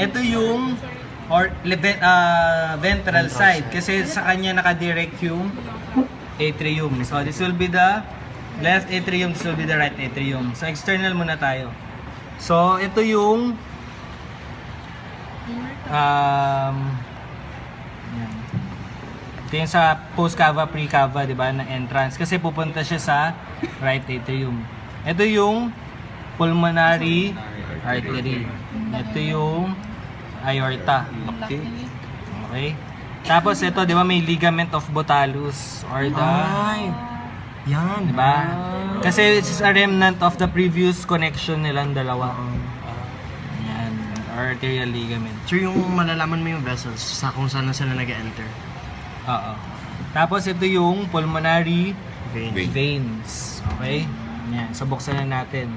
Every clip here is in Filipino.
ito yung ventral side kasi sa kanya nakadirect yung atrium. So this will be the left atrium, this will be the right atrium. So external muna tayo. So ito yung yan. Ito yung sa post-cava, pre-cava, di ba, na entrance. Kasi pupunta siya sa right atrium. Ito yung pulmonary artery. Ito yung aorta. Okay. Tapos ito, di ba, may ligament of Botalus or the... Yan. Di ba? Kasi it's a remnant of the previous connection nilang dalawa. Yan. Arterial ligament. So yung malalaman mo yung vessels sa kung saan na sila nag-enter. Oo. Tapos ito yung pulmonary Vein. veins. Okay? Yan. So buksan na natin.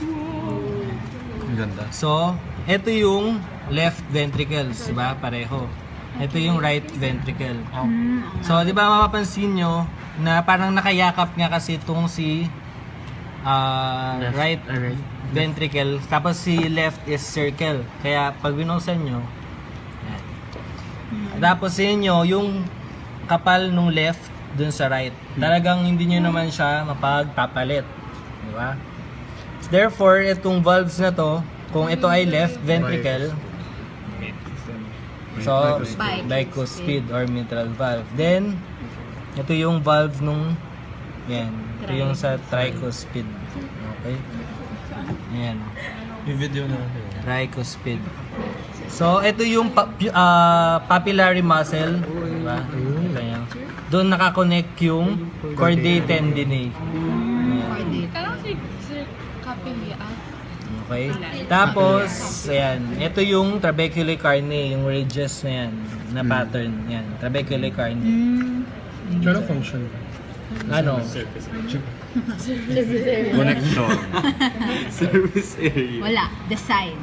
Ang ganda. So, ito yung left ventricles, di ba? Pareho. Ito yung right ventricle. So, di ba mapapansin nyo na parang nakayakap nga kasi itong si right ventricle, tapos si left is circle. Kaya pag binuksan nyo, yan. Tapos sa inyo, yung kapal nung left dun sa right, talagang hindi nyo naman siya mapagpapalit. Di ba? Therefore, itong valves na to, kung ito ay left ventricle, so, bicuspid or mitral valve. Then, ito yung valve nung, yan, ito yung sa tricuspid. Okay? Yan. Yung video na. Tricuspid. So, ito yung papillary muscle. Diba? Kaya, doon nakakonect yung chordae tendineae. Kailangan si Capilla. Okay? Tapos, ayan, ito yung trabecular carne, yung ridges na yan, na pattern. Yan, trabecular carne. Ano function? Ano? Connection. Service area. Wala. Design.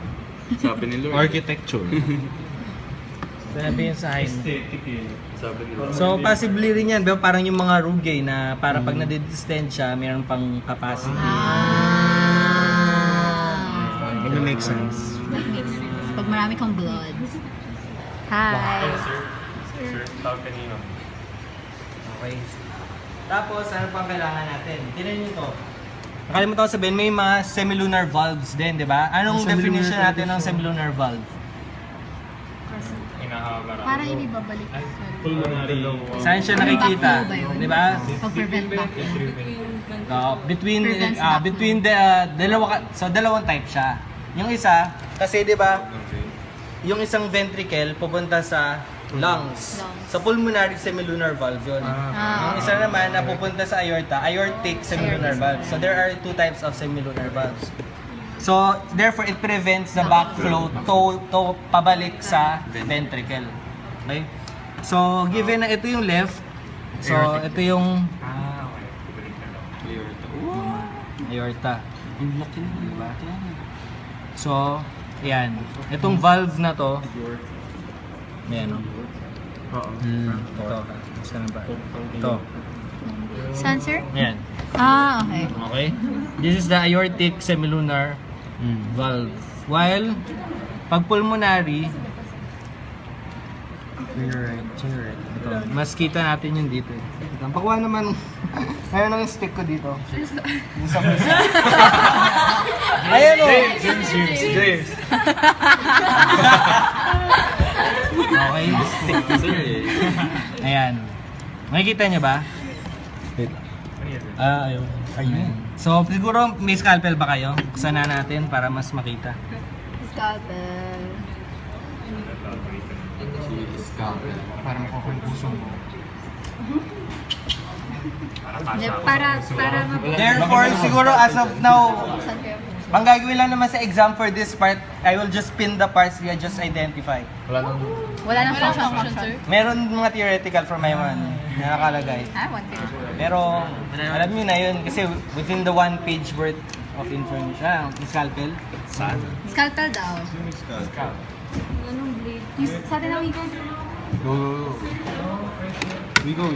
Sabi ni Lord. Architecture. Sinabi yun sa Heine. Sabi ni Lord. So, possibly rin yan, pero parang yung mga rugae na para pag nadidistend siya, mayroon pang capacity. It makes sense. Pag marami kang blood. Hi. Sir, tawag kanino. Okay. Tapos, ano pang kailangan natin? Tinan nyo to. Nakalimutan ko sabihin, may mga semilunar valves din, di ba? Anong definition natin ng semilunar valve? Para hindi babalik. Saan siya nakikita? Backflow ba yun? Di ba? Pag-prevent backflow. Between the dalawang type siya. Yung isa, kasi di ba, yung isang ventricle pupunta sa lungs. Sa pulmonary semilunar valve yun. Yung isa naman na pupunta sa aorta, aortic semilunar valve. So there are two types of semilunar valves. So therefore it prevents the backflow to pabalik sa ventricle. Okay? So given na ito yung left, so ito yung aorta. Diba? So, ayan. Itong valve na to, ayan o. Ito. Basta na ba? Ito. Saan, sir? Ayan. Okay. Okay? This is the aortic semilunar valve. While, pag pulmonary, ito, mas kita natin yun dito. Pakuha naman, ayun ang stick ko dito. Yung sa puso. Ayan o! James. Okay, stick ko sir eh. Ayan. Makikita niyo ba? Ayun. Ayun. So, siguro may scalpel ba kayo? Buksan na natin para mas makita. Scalpel. Para makuha yung puso mo. Para Therefore, siguro as of now, ang gagawin lang naman sa exam for this part, I will just pin the parts you just identify. wala nang function, sir. Meron mga theoretical from my one na nakalagay. One page. Pero, alam niyo na yun kasi within the one page worth of information. Scalpel? Saan? Scalpel daw. Anong blade? Sa atin na weekend. Go. We go.